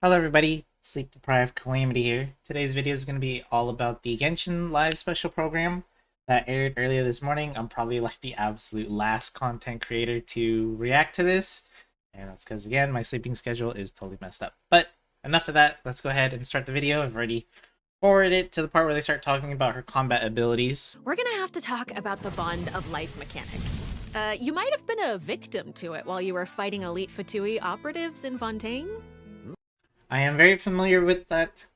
Hello everybody, Sleep Deprived Calamity here. Today's video is going to be all about the Genshin Live special program that aired earlier this morning. I'm probably like the absolute last content creator to react to this, and that's because again, my sleeping schedule is totally messed up. But enough of that, let's go ahead and start the video. I've already forwarded it to the part where they start talking about her combat abilities. We're gonna have to talk about the Bond of Life mechanic. You might have been a victim to it while you were fighting elite Fatui operatives in Fontaine. I am very familiar with that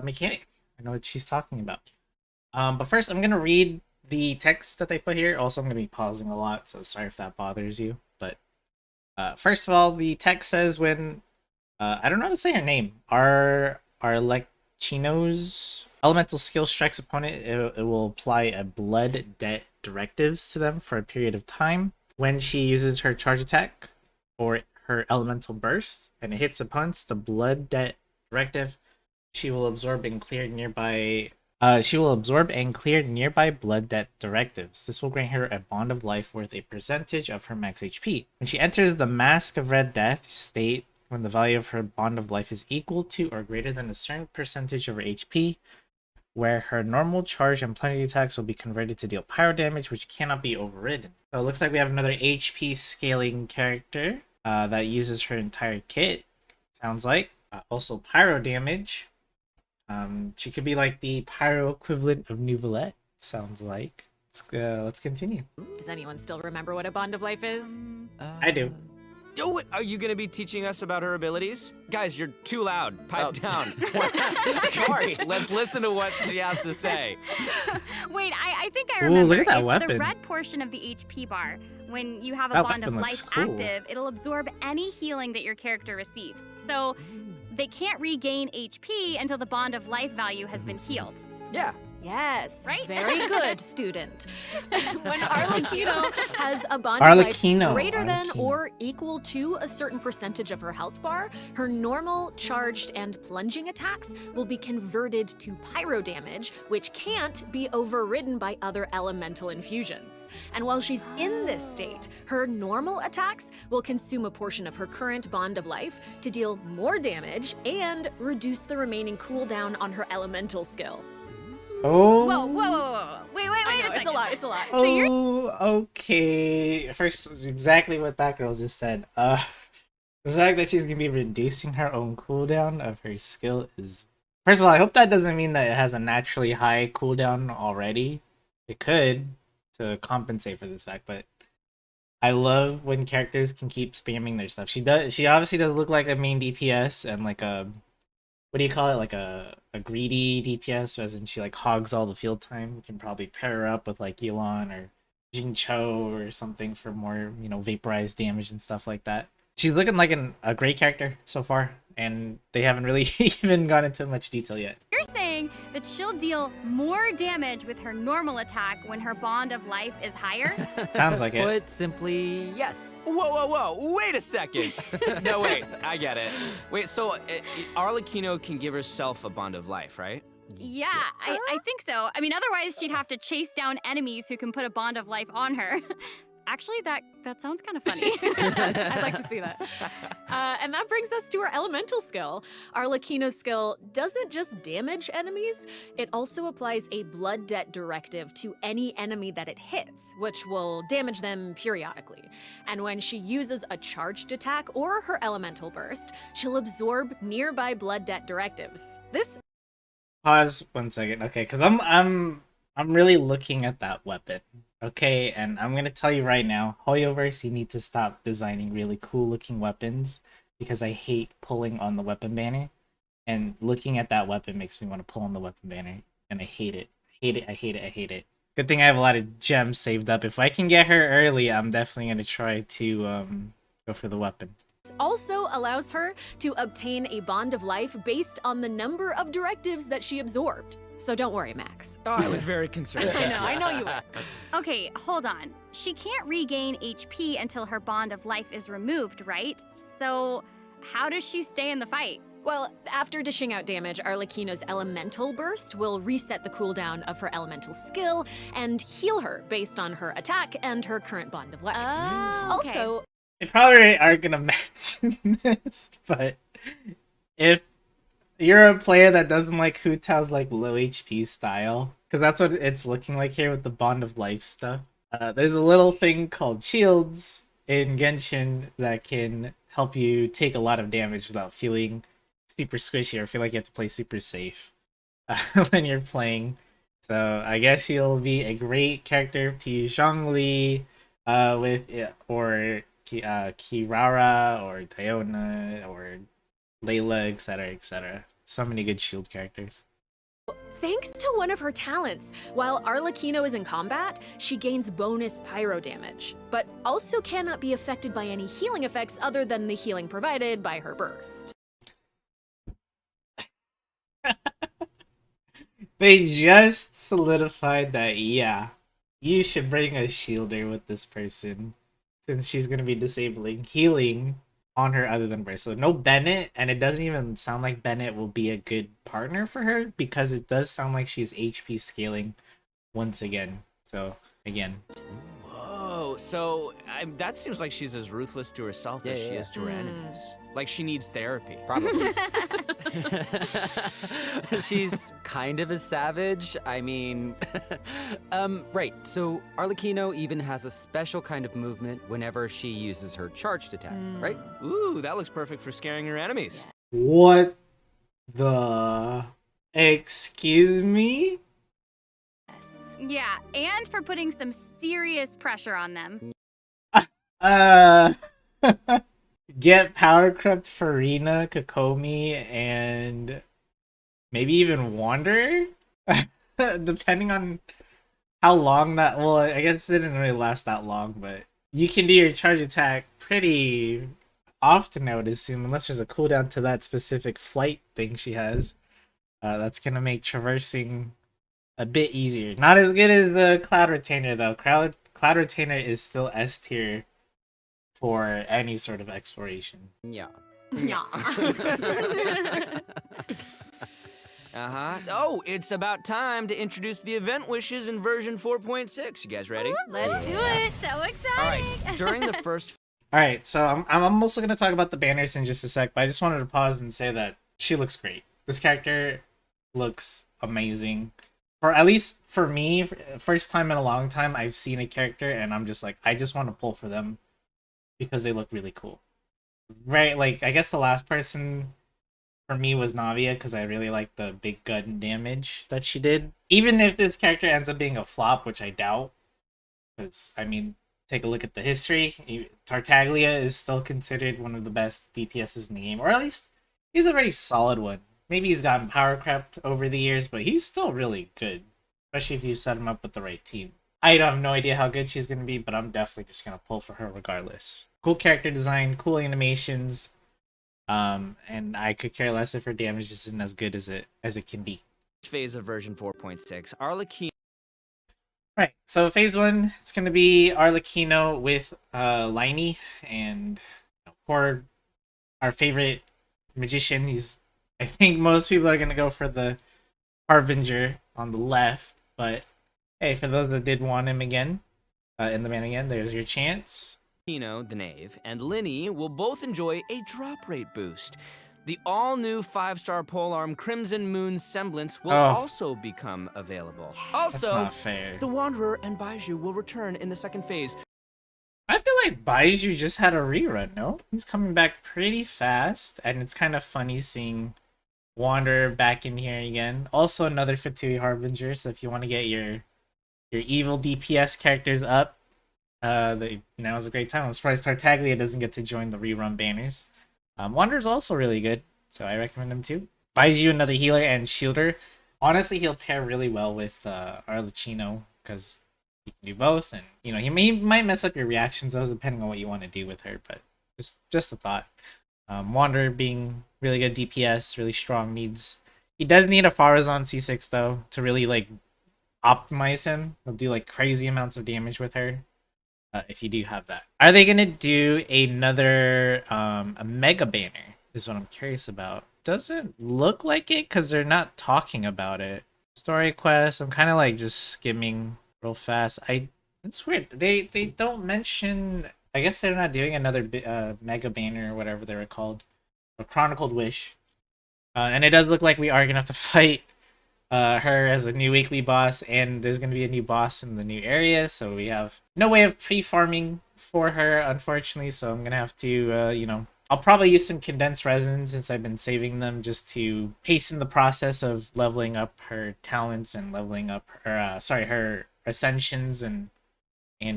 mechanic. I know what she's talking about. But first, I'm going to read the text that they put here. Also, I'm going to be pausing a lot, so sorry if that bothers you. But first of all, the text says when... I don't know how to say her name. Arlecchino's elemental skill strikes opponent, it will apply a blood debt directives to them for a period of time. When she uses her charge attack, or her elemental burst, and it hits opponents, the blood debt directive, she will absorb and clear nearby blood debt directives. This will grant her a bond of life worth a percentage of her max HP. When she enters the Mask of Red Death state, when the value of her bond of life is equal to or greater than a certain percentage of her HP, where her normal charge and plenty attacks will be converted to deal pyro damage, which cannot be overridden. So it looks like we have another HP scaling character that uses her entire kit, sounds like. Also pyro damage. She could be like the pyro equivalent of Nouvellette, sounds like. Let's continue. Does anyone still remember what a Bond of Life is? I do. Oh, are you gonna be teaching us about her abilities? Guys, you're too loud. Pipe down. Sorry, let's listen to what she has to say. Wait, I think I Ooh, remember. look at that it's weapon. the red portion of the HP bar. When you have a That bond of weapon looks life cool. active, it'll absorb any healing that your character receives. So they can't regain HP until the bond of life value has been healed. Yeah. Yes, Right? very good, student. When Arlecchino has a bond of life Arlecchino. greater than Arlecchino. or equal to a certain percentage of her health bar, her normal, charged, and plunging attacks will be converted to pyro damage, which can't be overridden by other elemental infusions. And while she's in this state, her normal attacks will consume a portion of her current bond of life to deal more damage and reduce the remaining cooldown on her elemental skill. Oh. Whoa. Wait I a know, second. it's a lot. Oh, okay. First, exactly what that girl just said. The fact that she's gonna be reducing her own cooldown of her skill is... First of all, I hope that doesn't mean that it has a naturally high cooldown already. It could, to compensate for this fact, but I love when characters can keep spamming their stuff. She obviously does look like a main DPS and like a... What do you call it? Like a greedy DPS, as in she like hogs all the field time. You can probably pair her up with like Elon or Jincho or something for more, vaporized damage and stuff like that. She's looking like a great character so far, and they haven't really even gone into much detail yet. You're saying that she'll deal more damage with her normal attack when her bond of life is higher? Sounds like it. Put simply, yes. Whoa. Wait a second. No, wait. I get it. Wait, so Arlecchino can give herself a bond of life, right? Yeah, I think so. I mean, otherwise she'd have to chase down enemies who can put a bond of life on her. Actually, that sounds kind of funny. I'd like to see that. And that brings us to our elemental skill. Arlecchino's skill doesn't just damage enemies, it also applies a blood debt directive to any enemy that it hits, which will damage them periodically. And when she uses a charged attack or her elemental burst, she'll absorb nearby blood debt directives. This Pause 1 second, okay? Because I'm really looking at that weapon. Okay, and I'm gonna tell you right now, Hoyoverse, you need to stop designing really cool looking weapons because I hate pulling on the weapon banner, and looking at that weapon makes me want to pull on the weapon banner, and I hate it. I hate it. Good thing I have a lot of gems saved up. If I can get her early, I'm definitely gonna try to go for the weapon. also allows her to obtain a bond of life based on the number of directives that she absorbed. So don't worry, Max. Oh, I was very concerned. I know you were. Okay, hold on. She can't regain HP until her bond of life is removed, right? So how does she stay in the fight? Well, after dishing out damage, Arlecchino's elemental burst will reset the cooldown of her elemental skill and heal her based on her attack and her current bond of life. Oh, okay. Also, They probably aren't gonna mention this, but if you're a player that doesn't like Hu Tao's like low HP style, because that's what it's looking like here with the Bond of Life stuff. There's a little thing called shields in Genshin that can help you take a lot of damage without feeling super squishy or feel like you have to play super safe when you're playing. So I guess she'll be a great character to use Zhongli with, or Kirara or Diona or Layla, etc., etc. So many good shield characters. Thanks to one of her talents, while Arlecchino is in combat, she gains bonus pyro damage, but also cannot be affected by any healing effects other than the healing provided by her burst. They just solidified that, yeah, you should bring a shielder with this person since she's going to be disabling healing on her other than burst. So no Bennett, and it doesn't even sound like Bennett will be a good partner for her because it does sound like she's HP scaling once again. So again, Whoa, so that seems like she's as ruthless to herself as she Yeah. is to her enemies. Like she needs therapy. Probably. She's kind of a savage. I mean, right. So Arlecchino even has a special kind of movement whenever she uses her charged attack, right? Ooh, that looks perfect for scaring her enemies. what the? Excuse me? Yeah, and for putting some serious pressure on them. Uh, get power crept Farina, Kokomi, and maybe even Wander, depending on how long that. Well, I guess it didn't really last that long, but you can do your charge attack pretty often, I would assume, unless there's a cooldown to that specific flight thing she has. That's gonna make traversing a bit easier. Not as good as the Cloud Retainer though. Cloud Retainer is still S tier for any sort of exploration. Yeah. Yeah. Oh, it's about time to introduce the event wishes in version 4.6. You guys ready? Let's do it. So All exciting! right. During the first All right, so I'm also gonna talk about the banners in just a sec, but I just wanted to pause and say that she looks great. This character looks amazing. For at least for me, first time in a long time, I've seen a character and I'm just like, I just want to pull for them because they look really cool. Right, like I guess the last person for me was Navia because I really like the big gun damage that she did. Even if this character ends up being a flop, which I doubt, because I mean, take a look at the history. Tartaglia is still considered one of the best DPSs in the game, or at least he's a very solid one. Maybe he's gotten power crept over the years, but he's still really good, especially if you set him up with the right team. I have no idea how good she's going to be, but I'm definitely just going to pull for her regardless. Cool character design, cool animations, and I could care less if her damage isn't as good as it can be. phase of version 4.6, Arlecchino Right, so phase 1, it's going to be Arlecchino with Liney, and for our favorite magician, I think most people are going to go for the Harbinger on the left, but hey, for those that did want him again, in the man again, there's your chance. the Knave, and Linny will both enjoy a drop rate boost. The all-new 5-star polearm Crimson Moon Semblance will also become available. That's Also, not fair. the Wanderer and Baiju will return in the second phase. I feel like Baiju just had a rerun, no? He's coming back pretty fast, and it's kind of funny seeing Wanderer back in here again. Also another Fatui Harbinger, so if you want to get your evil DPS characters up, now's a great time. I'm surprised Tartaglia doesn't get to join the rerun banners. Wanderer's also really good, so I recommend him too. Baiju, another healer and shielder. Honestly, he'll pair really well with Arlecchino because he can do both, and he might mess up your reactions, those depending on what you want to do with her. But just a thought. Wanderer being really good DPS, really strong. He does need a Farazan C6 though to really like optimize him. He'll do like crazy amounts of damage with her. If you do have that. Are they gonna do another a mega banner is what I'm curious about. Doesn't look like it because they're not talking about it. Story quest, I'm kind of like just skimming real fast. It's weird, they don't mention. I guess they're not doing another mega banner or whatever they were called, or chronicled wish. And it does look like we are gonna have to fight her as a new weekly boss, and there's gonna be a new boss in the new area, so we have no way of pre-farming for her, unfortunately. So I'm gonna have to, you know, I'll probably use some condensed resins since I've been saving them just to hasten the process of leveling up her talents and leveling up her, her ascensions and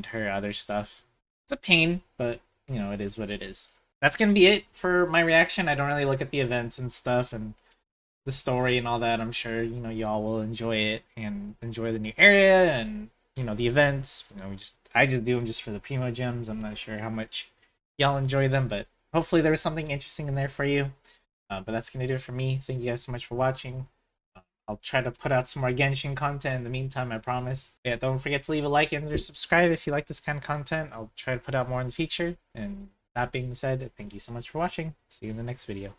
her other stuff. It's a pain, but you know, it is what it is. That's gonna be it for my reaction. I don't really look at the events and stuff and the story and all that. I'm sure, you know, y'all will enjoy it and enjoy the new area and, you know, the events. You know, I just do them just for the primo gems. I'm not sure how much y'all enjoy them, but hopefully there was something interesting in there for you. But that's gonna do it for me. Thank you guys so much for watching. I'll try to put out some more Genshin content in the meantime, I promise. Yeah, don't forget to leave a like and or subscribe if you like this kind of content. I'll try to put out more in the future. And that being said, thank you so much for watching. See you in the next video.